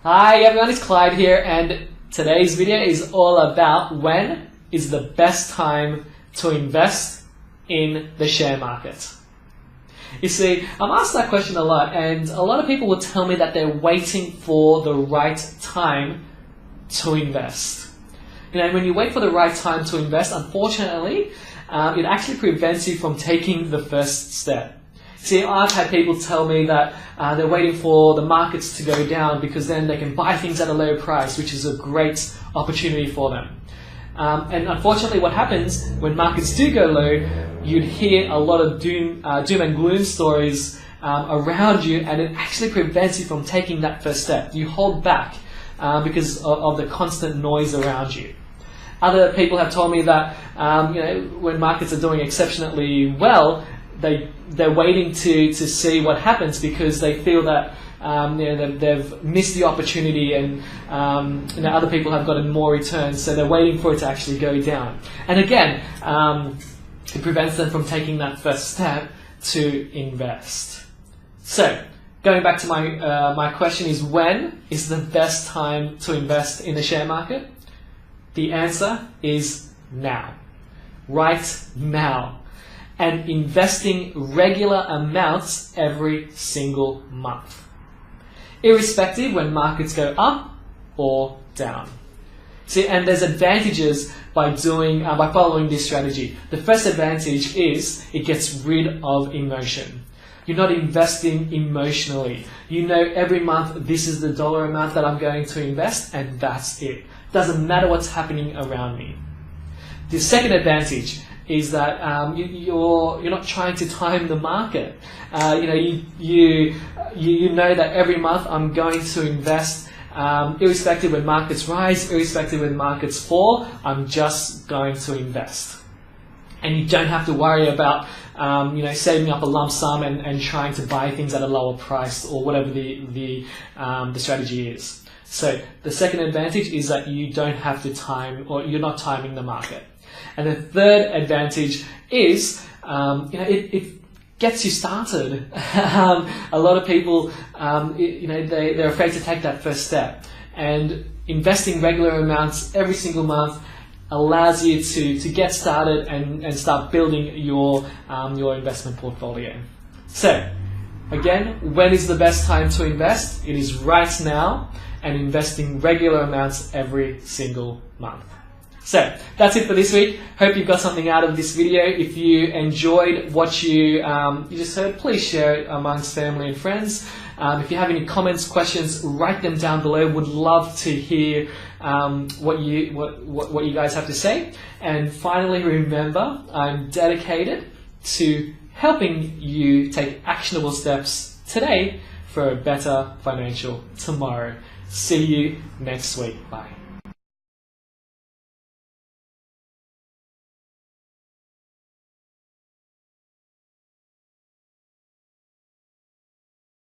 Hi everyone, it's Clyde here, and today's video is all about when is the best time to invest in the share market. You see, I'm asked that question a lot, and a lot of people will tell me that they're waiting for the right time to invest. You know, when you wait for the right time to invest, unfortunately, it actually prevents you from taking the first step. See, I've had people tell me that they're waiting for the markets to go down because then they can buy things at a low price, which is a great opportunity for them. And unfortunately, what happens when markets do go low, you'd hear a lot of doom and gloom stories around you, and it actually prevents you from taking that first step. You hold back because of the constant noise around you. Other people have told me that when markets are doing exceptionally well, they're waiting to see what happens because they feel that they've missed the opportunity, and other people have gotten more returns, so they're waiting for it to actually go down. And again, it prevents them from taking that first step to invest. So, going back to my question is, when is the best time to invest in the share market? The answer is now. Right now. And investing regular amounts every single month, irrespective when markets go up or down. See, and there's advantages by following this strategy. The first advantage is it gets rid of emotion. You're not investing emotionally. You know every month this is the dollar amount that I'm going to invest, and that's it. Doesn't matter what's happening around me. The second advantage is that you're not trying to time the market. You know that every month I'm going to invest, irrespective when markets rise, irrespective when markets fall. I'm just going to invest, and you don't have to worry about saving up a lump sum and trying to buy things at a lower price or whatever the strategy is. So the second advantage is that you don't have to time, or you're not timing the market. And the third advantage is, it gets you started. A lot of people, they're afraid to take that first step. And investing regular amounts every single month allows you to get started and start building your investment portfolio. So, again, when is the best time to invest? It is right now, and investing regular amounts every single month. So that's it for this week. Hope you've got something out of this video. If you enjoyed what you just heard, please share it amongst family and friends. If you have any comments, questions, write them down below. Would love to hear what you guys have to say. And finally, remember, I'm dedicated to helping you take actionable steps today for a better financial tomorrow. See you next week. Bye.